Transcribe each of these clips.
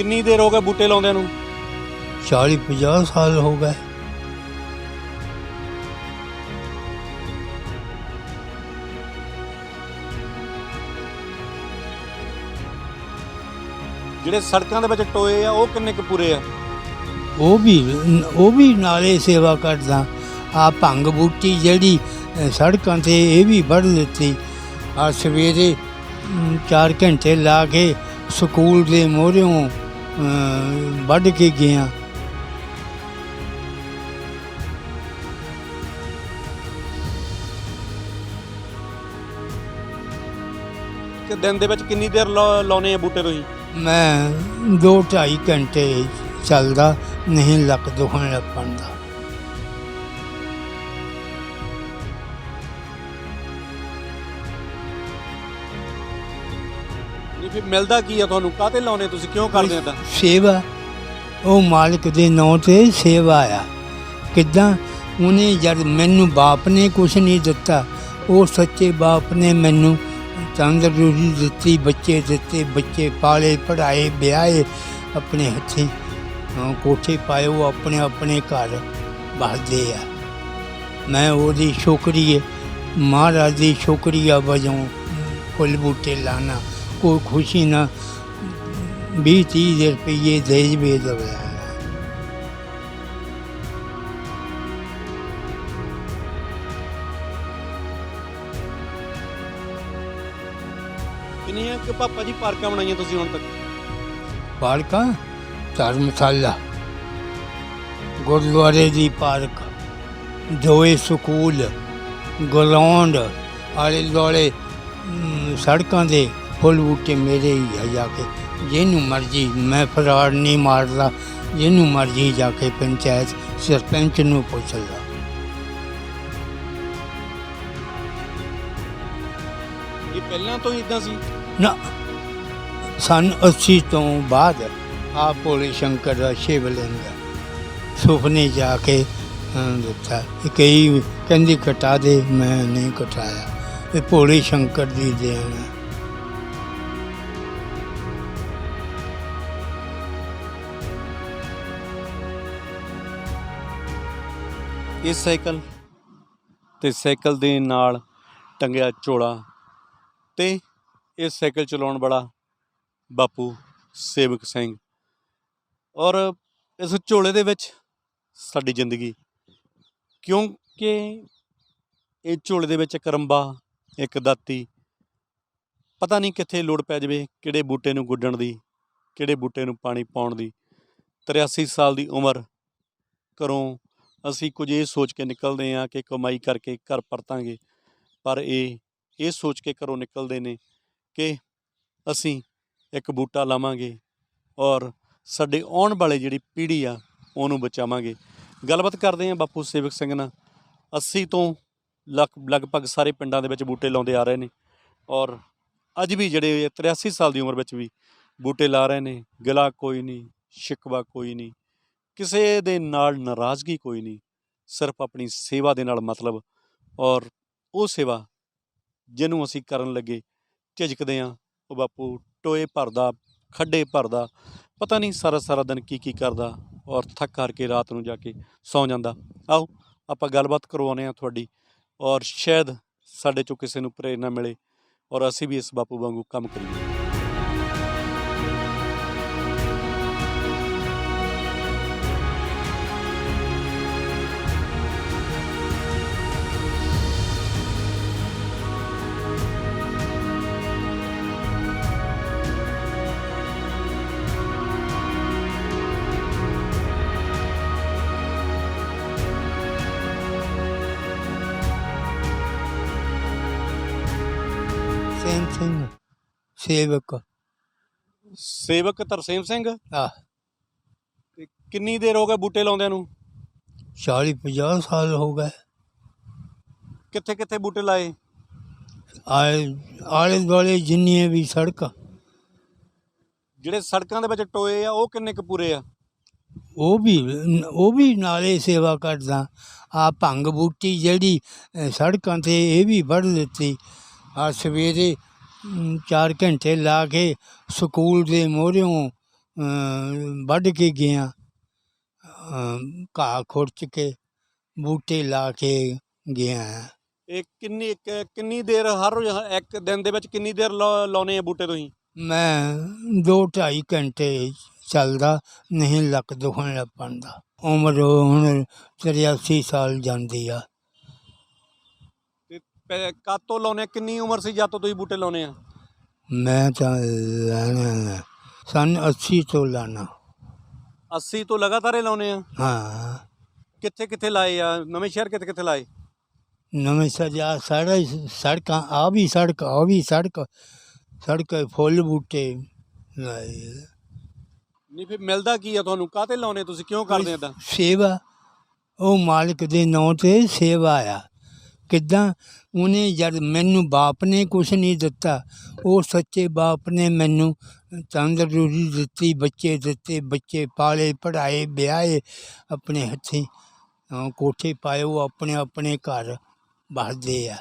ਕਿੰਨੀ ਦੇਰ ਹੋ ਗਈ ਬੂਟੇ ਲਾਉਂਦਿਆਂ ਨੂੰ? 40-50 साल हो गए। ਜਿਹੜੇ ਸੜਕਾਂ ਦੇ ਵਿੱਚ ਟੋਏ ਆ ਉਹ ਕਿੰਨੇ ਕੁ ਪੂਰੇ ਆ? वो भी नाले सेवा करदा। आ भंग बूटी जड़ी सड़कों से ये भी बढ़ लेती। आ सवेरे 4 घंटे ला के स्कूल के मोहरों बढ़ के गया। ਕਿ ਦਿਨ ਦੇ ਵਿੱਚ ਕਿੰਨੀ ਦੇਰ ਲਾਉਨੇ ਆ ਬੂਟੇ ਤੁਸੀਂ? मैं 2-2.5 घंटे चलदा, नहीं लक दुखन लग पैंदा। ਨਹੀਂ ਫਿਰ ਮਿਲਦਾ ਕੀ ਆ ਤੁਹਾਨੂੰ? ਕਾਹਤੇ ਲਾਉਨੇ ਤੁਸੀਂ? ਕਿਉਂ ਕਰਦੇ ਆ ਤਾਂ? सेवा वो मालिक दे नौ ते सेवा आ। किदां उन्हें जब मैनू बाप ने कुछ नहीं दिता, वो सच्चे बाप ने मैनू तंदरुस्ती दिती, बच्चे दिते, बच्चे पाले पढ़ाए ब्याहे, अपने हथी कोठे पाए, वो अपने अपने घर बसदे आ। मैं ओदी शुक्रिया महाराज दी शुक्रिया वजों फुल बूटे लाना। कोई खुशी ना 20-30 रुपये दे भी दवे। ਕਿੰਨੀਆਂ ਕਿ ਪਾਪਾ ਜੀ ਪਾਰਕਾਂ ਬਣਾਈਆਂ ਤੁਸੀਂ ਹੁਣ ਤੱਕ? पार्क धर्मशाला, गुरुद्वारे दी पार्क, 2 स्कूल, ग्राउंड आले दुआले सड़कों के फुल बूटे मेरे ही है। जाके जिन्हों मर्जी, मैं फराड नहीं मारता, जिन्हों मर्जी जाके पंचायत सरपंच नूं पुछ ला। ਇਹ ਪਹਿਲਾਂ ਤੋਂ ਹੀ ਇਦਾਂ ਸੀ? ना सन 80 तो बाद आ भोले शंकर का शिवलिंग सुपने जाके दिता। कई कहती कटा दे, मैं नहीं कटाया। ये भोले शंकर की देन है। ਇਹ ਸਾਈਕਲ ਤੇ ਸਾਈਕਲ ਦੇ ਨਾਲ ਟੰਗਿਆ ਝੋਲਾ ਤੇ ਇਹ ਸਾਈਕਲ ਚਲਾਉਣ ਵਾਲਾ ਬਾਪੂ ਸੇਵਕ ਸਿੰਘ, ਔਰ ਇਸ ਝੋਲੇ ਦੇ ਵਿੱਚ ਸਾਡੀ ਜ਼ਿੰਦਗੀ, ਕਿਉਂਕਿ ਇਹ ਝੋਲੇ ਦੇ ਵਿੱਚ ਇੱਕ ਰੰਬਾ, ਇੱਕ ਦਾਤੀ, ਪਤਾ ਨਹੀਂ ਕਿੱਥੇ ਲੋੜ ਪੈ ਜਾਵੇ ਕਿਹੜੇ ਬੂਟੇ ਨੂੰ ਗੁੱਡਣ ਦੀ, ਕਿਹੜੇ ਬੂਟੇ ਨੂੰ ਪਾਣੀ ਪਾਉਣ ਦੀ। 83 ਸਾਲ ਦੀ ਉਮਰ, ਘਰੋਂ ਅਸੀਂ ਕੁਝ ਇਹ ਸੋਚ ਕੇ ਨਿਕਲਦੇ ਹਾਂ ਕਿ ਕਮਾਈ ਕਰਕੇ ਘਰ ਪਰਤਾਂਗੇ, ਪਰ ਇਹ ਸੋਚ ਕੇ ਘਰੋਂ ਨਿਕਲਦੇ ਨੇ ਕਿ ਅਸੀਂ ਇੱਕ ਬੂਟਾ ਲਾਵਾਂਗੇ ਔਰ ਸਾਡੇ ਆਉਣ ਵਾਲੇ ਜਿਹੜੀ ਪੀੜ੍ਹੀ ਆ ਉਹਨੂੰ ਬਚਾਵਾਂਗੇ। ਗੱਲਬਾਤ ਕਰਦੇ ਹਾਂ ਬਾਪੂ ਸੇਵਕ ਸਿੰਘ ਨਾਲ। 80 ਤੋਂ ਲਗਭਗ ਸਾਰੇ ਪਿੰਡਾਂ ਦੇ ਵਿੱਚ ਬੂਟੇ ਲਾਉਂਦੇ ਆ ਰਹੇ ਨੇ, ਔਰ ਅੱਜ ਵੀ ਜਿਹੜੇ 83 ਸਾਲ ਦੀ ਉਮਰ ਵਿੱਚ ਵੀ ਬੂਟੇ ਲਾ ਰਹੇ ਨੇ। ਗਿਲਾ ਕੋਈ ਨਹੀਂ, ਸ਼ਿਕਵਾ ਕੋਈ ਨਹੀਂ, ਕਿਸੇ ਦੇ ਨਾਲ ਨਾਰਾਜ਼ਗੀ ਕੋਈ ਨਹੀਂ, ਸਿਰਫ ਆਪਣੀ ਸੇਵਾ ਦੇ ਨਾਲ ਮਤਲਬ। ਔਰ ਉਹ ਸੇਵਾ ਜਿਹਨੂੰ ਅਸੀਂ ਕਰਨ ਲੱਗੇ ਝਿਜਕਦੇ ਹਾਂ, ਉਹ ਬਾਪੂ ਟੋਏ ਭਰਦਾ, ਖੱਡੇ ਭਰਦਾ, ਪਤਾ ਨਹੀਂ ਸਾਰਾ ਦਿਨ ਕੀ ਕਰਦਾ, ਔਰ ਥੱਕ ਹਾਰ ਕੇ ਰਾਤ ਨੂੰ ਜਾ ਕੇ ਸੌਂ ਜਾਂਦਾ। ਆਓ ਆਪਾਂ ਗੱਲਬਾਤ ਕਰਵਾਉਂਦੇ ਹਾਂ ਤੁਹਾਡੀ, ਔਰ ਸ਼ਾਇਦ ਸਾਡੇ 'ਚੋਂ ਕਿਸੇ ਨੂੰ ਪ੍ਰੇਰਨਾ ਮਿਲੇ ਔਰ ਅਸੀਂ ਵੀ ਇਸ ਬਾਪੂ ਵਾਂਗੂ ਕੰਮ ਕਰੀਏ। सेम सिंह सेवक ਸੇਵਕ ਤਰਸੇਮ ਸਿੰਘ। आ ਤੇ ਕਿੰਨੀ ਦੇਰ ਹੋ ਗਈ ਬੂਟੇ ਲਾਉਂਦਿਆਂ ਨੂੰ? 40-50 साल हो गए। ਕਿੱਥੇ ਕਿੱਥੇ ਬੂਟੇ ਲਾਏ? आले दुआले जिन्नियां भी सड़क, ਜਿਹੜੇ ਸੜਕਾਂ ਦੇ ਵਿੱਚ ਟੋਏ ਆ ਉਹ ਕਿੰਨੇ ਕੁ ਪੂਰੇ ਆ? वो भी नाले सेवा करदा। आ भंग बूटी जड़ी सड़कों से ये भी बढ़ लेती। आ सवेरे 4 घंटे ला के स्कूल के मोहरों ਵੱਢ ਕੇ ਗਿਆ, ਘਾਹ ਖੁਰਚ ਕੇ ਬੂਟੇ ਲਾ ਕੇ ਗਿਆ। ਇਹ ਕਿੰਨੀ ਦੇਰ ਹਰ ਰੋਜ਼ ਇੱਕ ਦਿਨ ਦੇ ਵਿੱਚ ਕਿੰਨੀ ਦੇਰ ਲਾਉਨੇ ਆ ਬੂਟੇ ਤੁਸੀਂ? ਮੈਂ 2-2.5 ਘੰਟੇ ਚੱਲਦਾ, ਨਹੀਂ ਲੱਕ ਦੁਖਣ ਲੱਗ ਪੈਂਦਾ। ਉਮਰ ਹੁਣ 83 ਸਾਲ ਜਾਂਦੀ ਆ। ਤੇ ਕਦ ਤੋਂ ਲਾਉਨੇ ਆ? ਕਿੰਨੀ ਉਮਰ ਸੀ ਜਦ ਤੋਂ ਤੁਸੀਂ ਬੂਟੇ ਲਾਉਨੇ ਆ? ਮੈਂ ਤਾਂ ਲਾਣਾ ਸੰਨ 80 ਤੋਂ ਲਾਣਾ। 80 ਤੋਂ ਲਗਾਤਾਰ ਹੀ ਲਾਉਨੇ ਆ? ਹਾਂ। ਕਿੱਥੇ ਕਿੱਥੇ ਲਾਏ ਆ? ਨਵੇਂ ਸ਼ਹਿਰ ਕਿੱਥੇ ਕਿੱਥੇ ਲਾਏ? ਨਵੇਂ ਸਜਾ ਸਾਰੇ ਸੜਕਾਂ, ਆ ਵੀ ਸੜਕ ਫੁੱਲ ਬੂਟੇ ਲਾਏ। ਨਹੀਂ ਫਿਰ ਮਿਲਦਾ ਕੀ ਆ ਤੁਹਾਨੂੰ? ਕਾਹਤੇ ਲਾਉਨੇ ਤੁਸੀਂ? ਕਿਉਂ ਕਰਦੇ ਇੱਦਾਂ? ਸੇਵਾ, ਉਹ ਮਾਲਕ ਦੇ ਨਾਂ 'ਤੇ ਸੇਵਾ ਆ। ਕਿੱਦਾਂ ਉਹਨੇ ਜਦ ਮੈਨੂੰ ਬਾਪ ਨੇ ਕੁਛ ਨਹੀਂ ਦਿੱਤਾ, ਉਹ ਸੱਚੇ ਬਾਪ ਨੇ ਮੈਨੂੰ ਤੰਦਰੁਸਤੀ ਦਿੱਤੀ, ਬੱਚੇ ਦਿੱਤੇ, ਬੱਚੇ ਪਾਲੇ, ਪੜ੍ਹਾਏ, ਵਿਆਹੇ, ਆਪਣੇ ਹੱਥੀਂ ਕੋਠੇ ਪਾਏ, ਉਹ ਆਪਣੇ ਆਪਣੇ ਘਰ ਵਸਦੇ ਆ।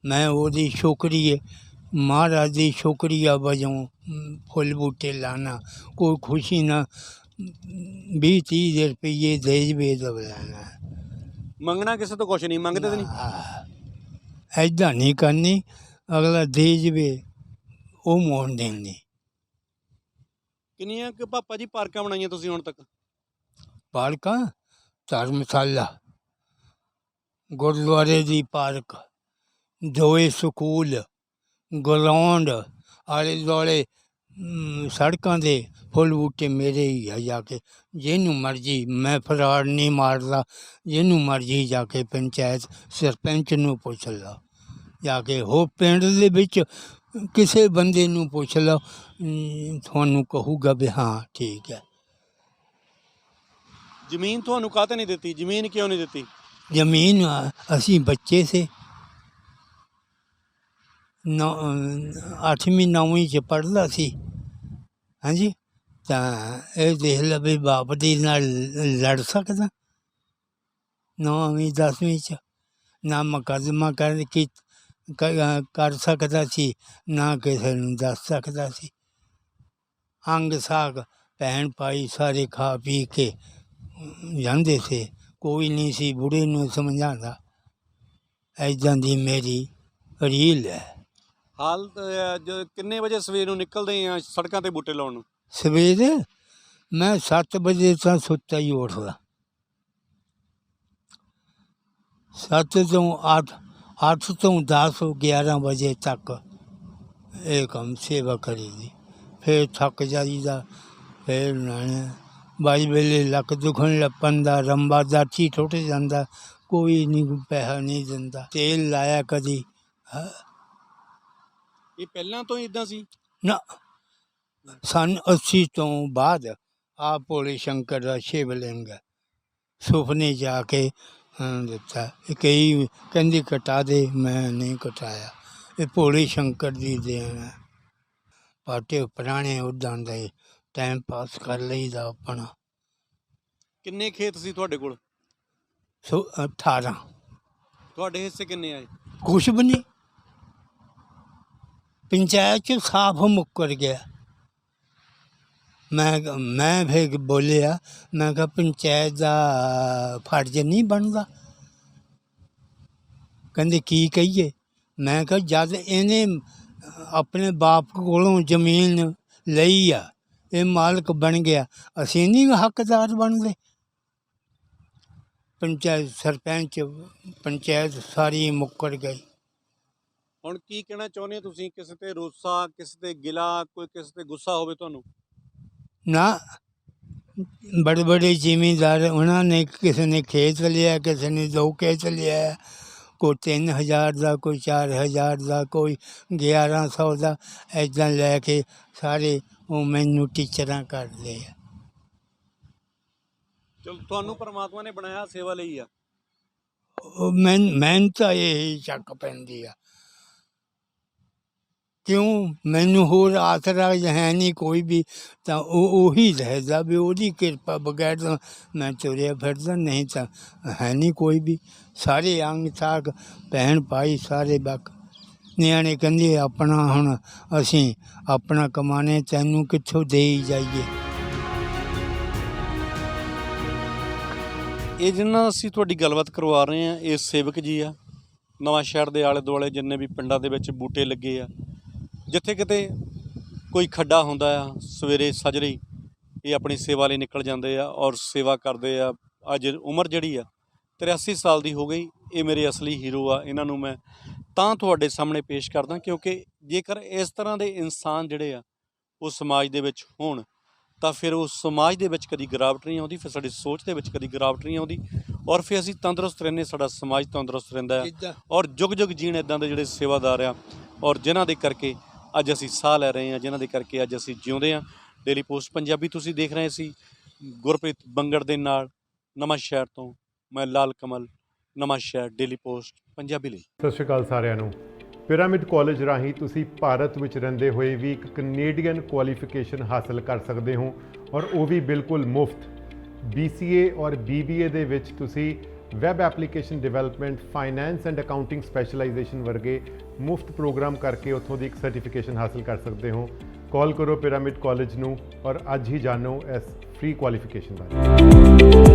ਮੈਂ ਉਹਦੀ ਸ਼ੁਕਰੀਏ, ਮਹਾਰਾਜ ਦੀ ਸ਼ੁਕਰੀਆ ਵਜੋਂ ਫੁੱਲ ਬੂਟੇ ਲਾਣਾ। ਕੋਈ ਖੁਸ਼ੀ ਨਾ 20-30 ਰੁਪਈਏ ਦੇ ਜਵੇ ਤਾਂ ਲੈਣਾ। ਮੰਗਣਾ ਕਿਸੇ ਤੋਂ ਕੁਛ ਨਹੀਂ? ਮੰਗਦੇ ਤਾਂ ਨਹੀਂ? ਐਦਾਂ ਨਹੀਂ ਕਰਨੀ, ਅਗਲਾ ਦੇ ਜਵੇ ਉਹ ਮੋੜ ਦੇਣੀ। ਕਿੰਨੀਆਂ ਕੁ ਪਾਪਾ ਜੀ ਪਾਰਕਾਂ ਬਣਾਈਆਂ ਤੁਸੀਂ ਹੁਣ ਤੱਕ? ਪਾਰਕਾਂ, ਧਰਮਸ਼ਾਲਾ, ਗੁਰਦੁਆਰੇ ਦੀ ਪਾਰਕ, 2 ਸਕੂਲ, ਗਰਾਊਂਡ, ਆਲੇ ਦੁਆਲੇ ਸੜਕਾਂ ਦੇ ਫੁੱਲ ਬੂਟੇ ਮੇਰੇ ਹੀ ਆ। ਜਾ ਕੇ ਜਿਹਨੂੰ ਮਰਜ਼ੀ, ਮੈਂ ਫਰਾੜ ਨਹੀਂ ਮਾਰਦਾ, ਜਿਹਨੂੰ ਮਰਜ਼ੀ ਜਾ ਕੇ ਪੰਚਾਇਤ ਸਰਪੰਚ ਨੂੰ ਪੁੱਛ ਲਓ, ਜਾ ਕੇ ਹੋ ਪਿੰਡ ਦੇ ਵਿੱਚ ਕਿਸੇ ਬੰਦੇ ਨੂੰ ਪੁੱਛ ਲਓ, ਤੁਹਾਨੂੰ ਕਹੂਗਾ ਵੀ ਹਾਂ ਠੀਕ ਹੈ। ਜ਼ਮੀਨ ਤੁਹਾਨੂੰ ਕਾਹਤੇ ਨਹੀਂ ਦਿੱਤੀ? ਜ਼ਮੀਨ ਕਿਉਂ ਨਹੀਂ ਦਿੱਤੀ? ਜ਼ਮੀਨ ਅਸੀਂ ਬੱਚੇ ਸੇ 8ਵੀਂ 9ਵੀਂ 'ਚ ਪੜ੍ਹਦਾ ਸੀ। ਹਾਂਜੀ, ਤਾਂ ਇਹ ਦੇਖ ਲੈ ਵੀ ਬਾਪ ਦੀ ਨਾਲ ਲੜ ਸਕਦਾ? 9ਵੀਂ 10ਵੀਂ 'ਚ ਨਾ ਮੁਕੱਦਮਾ ਕਰ ਸਕਦਾ ਸੀ, ਨਾ ਕਿਸੇ ਨੂੰ ਦੱਸ ਸਕਦਾ ਸੀ। ਅੰਗ ਸਾਗ ਭੈਣ ਭਾਈ ਸਾਰੇ ਖਾ ਪੀ ਕੇ ਜਾਂਦੇ ਸੀ, ਕੋਈ ਨਹੀਂ ਸੀ ਬੁੜੇ ਨੂੰ ਸਮਝਾਉਂਦਾ। ਇੱਦਾਂ ਦੀ ਮੇਰੀ ਰੀਲ ਹੈ। ਹਾਲ ਕਿੰਨੇ ਵਜੇ ਸਵੇਰ ਨੂੰ ਨਿਕਲਦੇ ਆ ਸੜਕਾਂ 'ਤੇ ਬੂਟੇ ਲਾਉਣ ਨੂੰ? ਸਵੇਰੇ ਮੈਂ 7 ਵਜੇ ਤਾਂ ਸੁੱਤਾ ਹੀ ਉੱਠਦਾ, 7 ਤੋਂ 8, 8 ਤੋਂ 10 11 ਵਜੇ ਤੱਕ ਇਹ ਕੰਮ ਸੇਵਾ ਕਰੀਦੀ। ਫਿਰ ਥੱਕ ਜਾਈਦਾ, ਫਿਰ ਬਾਈ ਵੇਲੇ ਲੱਕ ਦੁਖਣ ਲੱਗ ਪੈਂਦਾ, ਰੰਬਾ ਦਾਚੀ ਟੁੱਟ ਜਾਂਦਾ, ਕੋਈ ਨਹੀਂ ਪੈਸਾ ਨਹੀਂ ਦਿੰਦਾ। ਤੇਲ ਲਾਇਆ ਕਦੀ। ਇਹ ਪਹਿਲਾਂ ਤੋਂ ਹੀ ਇੱਦਾਂ ਸੀ? ਨਾ, ਸੰਨ 80 ਤੋਂ ਬਾਅਦ ਆ ਭੋਲੇ ਸ਼ੰਕਰ ਦਾ ਸ਼ਿਵਲਿੰਗ ਸੁਪਨੇ ਜਾ ਕੇ ਦਿੱਤਾ। ਕਈ ਕਹਿੰਦੇ ਕਟਾ ਦੇ, ਮੈਂ ਨਹੀਂ ਕਟਾਇਆ, ਇਹ ਭੋਲੇ ਸ਼ੰਕਰ ਦੀ ਦੇਣ ਹੈ। ਪਾਟੇ ਪੁਰਾਣੇ ਉੱਦਾਂ ਦੇ ਟਾਈਮ ਪਾਸ ਕਰ ਲਈਦਾ ਆਪਣਾ। ਕਿੰਨੇ ਖੇਤ ਸੀ ਤੁਹਾਡੇ ਕੋਲ? 18। ਤੁਹਾਡੇ ਹਿੱਸੇ ਕਿੰਨੇ ਆਏ? ਕੁਛ ਵੀ ਨਹੀਂ, ਪੰਚਾਇਤ 'ਚ ਸਾਫ ਮੁੱਕਰ ਗਿਆ। ਮੈਂ ਫਿਰ ਬੋਲਿਆ, ਮੈਂ ਕਿਹਾ ਪੰਚਾਇਤ ਦਾ ਫਰਜ਼ ਨਹੀਂ ਬਣਦਾ? ਕਹਿੰਦੇ ਕੀ ਕਹੀਏ? ਮੈਂ ਕਿਹਾ ਜਦ ਇਹਨੇ ਆਪਣੇ ਬਾਪ ਕੋਲੋਂ ਜ਼ਮੀਨ ਲਈ ਆ, ਇਹ ਮਾਲਕ ਬਣ ਗਿਆ, ਅਸੀਂ ਨਹੀਂ ਹੱਕਦਾਰ ਬਣਦੇ? ਪੰਚਾਇਤ ਸਰਪੰਚ ਪੰਚਾਇਤ ਸਾਰੀ ਮੁੱਕਰ ਗਈ। ਹੁਣ ਕੀ ਕਹਿਣਾ ਚਾਹੁੰਦੇ ਹੋ ਤੁਸੀਂ? ਕਿਸੇ ਤੇ ਰੋਸਾ, ਕਿਸੇ ਤੇ ਗਿਲਾ, ਕੋਈ ਕਿਸੇ ਤੇ ਗੁੱਸਾ ਹੋਵੇ ਤੁਹਾਨੂੰ? ਨਾ, ਬੜੇ ਬੜੇ ਜ਼ਿਮੀਂਦਾਰ, ਉਹਨਾਂ ਨੇ ਕਿਸੇ ਨੇ ਖੇਤ ਲਿਆ, ਕਿਸੇ ਨੇ 2 ਖੇਤ ਲਿਆ, ਕੋਈ 3000 ਦਾ, ਕੋਈ 4000 ਦਾ, ਕੋਈ 1100 ਦਾ, ਇੱਦਾਂ ਲੈ ਕੇ ਸਾਰੇ ਉਹ ਮੈਨੂੰ ਟੀਚਰਾਂ ਕਰਦੇ ਆ। ਚਲੋ, ਤੁਹਾਨੂੰ ਪਰਮਾਤਮਾ ਨੇ ਬਣਾਇਆ ਸੇਵਾ ਲਈ ਆ। ਮੈਨੂੰ ਤਾਂ ਇਹ ਸ਼ੱਕ ਪੈਂਦੀ ਆ, ਕਿਉਂ ਮੈਨੂੰ ਹੋਰ ਆਸਰਾ ਹੈ ਨਹੀਂ ਕੋਈ ਵੀ, ਤਾਂ ਉਹੀ ਰਹਦਾ ਵੀ ਉਹਦੀ ਕਿਰਪਾ ਬਗੈਰ ਤਾਂ ਮੈਂ ਤੁਰਿਆ ਫਿਰਦਾ, ਨਹੀਂ ਤਾਂ ਹੈ ਨਹੀਂ ਕੋਈ ਵੀ। ਸਾਰੇ ਅੰਗ ਸਾਗ ਭੈਣ ਭਾਈ ਸਾਰੇ ਬਕ ਨਿਆਣੇ ਕਹਿੰਦੇ ਆਪਣਾ ਹੁਣ ਅਸੀਂ ਆਪਣਾ ਕਮਾਣੇ, ਤੈਨੂੰ ਕਿੱਥੋਂ ਦੇ ਹੀ ਜਾਈਏ। ਇਹ ਜਿੰਨਾ ਅਸੀਂ ਤੁਹਾਡੀ ਗੱਲਬਾਤ ਕਰਵਾ ਰਹੇ ਹਾਂ, ਇਹ ਸੇਵਕ ਜੀ ਆ। ਨਵਾਂ ਸ਼ਹਿਰ ਦੇ ਆਲੇ ਦੁਆਲੇ ਜਿੰਨੇ ਵੀ ਪਿੰਡਾਂ ਦੇ ਵਿੱਚ ਬੂਟੇ ਲੱਗੇ ਆ, ਜਿੱਥੇ ਕਿਤੇ ਕੋਈ ਖੱਡਾ ਹੁੰਦਾ ਆ, ਸਵੇਰੇ ਸਜਰੇ ਇਹ ਆਪਣੀ ਸੇਵਾ ਲਈ ਨਿਕਲ ਜਾਂਦੇ ਆ ਔਰ ਸੇਵਾ ਕਰਦੇ ਆ। ਅੱਜ ਉਮਰ ਜਿਹੜੀ ਆ 83 ਸਾਲ ਦੀ ਹੋ ਗਈ। ਇਹ ਮੇਰੇ ਅਸਲੀ ਹੀਰੋ ਆ। ਇਹਨਾਂ ਨੂੰ ਮੈਂ ਤਾਂ ਤੁਹਾਡੇ ਸਾਹਮਣੇ ਪੇਸ਼ ਕਰਦਾ ਕਿਉਂਕਿ ਜੇਕਰ ਇਸ ਤਰ੍ਹਾਂ ਦੇ ਇਨਸਾਨ ਜਿਹੜੇ ਆ ਉਹ ਸਮਾਜ ਦੇ ਵਿੱਚ ਹੋਣ ਤਾਂ ਫਿਰ ਉਹ ਸਮਾਜ ਦੇ ਵਿੱਚ ਕਦੀ ਗਿਰਾਵਟ ਨਹੀਂ ਆਉਂਦੀ, ਫਿਰ ਸਾਡੀ ਸੋਚ ਦੇ ਵਿੱਚ ਕਦੀ ਗਿਰਾਵਟ ਨਹੀਂ ਆਉਂਦੀ ਔਰ ਫਿਰ ਅਸੀਂ ਤੰਦਰੁਸਤ ਰਹਿੰਦੇ, ਸਾਡਾ ਸਮਾਜ ਤੰਦਰੁਸਤ ਰਹਿੰਦਾ ਹੈ ਔਰ ਜੁਗ ਜੁਗ ਜੀਣ ਇੱਦਾਂ ਦੇ ਜਿਹੜੇ ਸੇਵਾਦਾਰ ਆ ਔਰ ਜਿਨ੍ਹਾਂ ਦੇ ਕਰਕੇ ਅੱਜ ਅਸੀਂ ਸਾਹ ਲੈ ਰਹੇ ਹਾਂ, ਜਿਨ੍ਹਾਂ ਦੇ ਕਰਕੇ ਅੱਜ ਅਸੀਂ ਜਿਉਂਦੇ ਹਾਂ। ਡੇਲੀ ਪੋਸਟ ਪੰਜਾਬੀ ਤੁਸੀਂ ਦੇਖ ਰਹੇ ਸੀ ਗੁਰਪ੍ਰੀਤ ਬੰਗੜ ਦੇ ਨਾਲ। ਨਵਾਂ ਸ਼ਹਿਰ ਤੋਂ ਮੈਂ ਲਾਲ ਕਮਲ, ਨਵਾਂ ਸ਼ਹਿਰ, ਡੇਲੀ ਪੋਸਟ ਪੰਜਾਬੀ ਲਈ। ਸਤਿ ਸ਼੍ਰੀ ਅਕਾਲ ਸਾਰਿਆਂ ਨੂੰ। ਪਿਰਾਮਿਡ ਕਾਲਜ ਰਾਹੀਂ ਤੁਸੀਂ ਭਾਰਤ ਵਿੱਚ ਰਹਿੰਦੇ ਹੋਏ ਵੀ ਇੱਕ ਕੈਨੇਡੀਅਨ ਕੁਆਲੀਫਿਕੇਸ਼ਨ ਹਾਸਲ ਕਰ ਸਕਦੇ ਹੋ ਔਰ ਉਹ ਵੀ ਬਿਲਕੁਲ ਮੁਫਤ। BCA ਔਰ BBA ਦੇ ਵਿੱਚ ਤੁਸੀਂ web application development, finance and accounting specialisation ਵਰਗੇ ਮੁਫਤ ਪ੍ਰੋਗਰਾਮ ਕਰਕੇ ਉੱਥੋਂ ਦੀ ਇੱਕ ਸਰਟੀਫਿਕੇਸ਼ਨ ਹਾਸਲ ਕਰ ਸਕਦੇ ਹੋ। ਕਾਲ ਕਰੋ ਪਿਰਾਮਿਡ ਕਾਲਜ ਨੂੰ ਔਰ ਅੱਜ ਹੀ ਜਾਣੋ ਇਸ ਫ੍ਰੀ ਕੁਆਲੀਫਿਕੇਸ਼ਨ ਬਾਰੇ।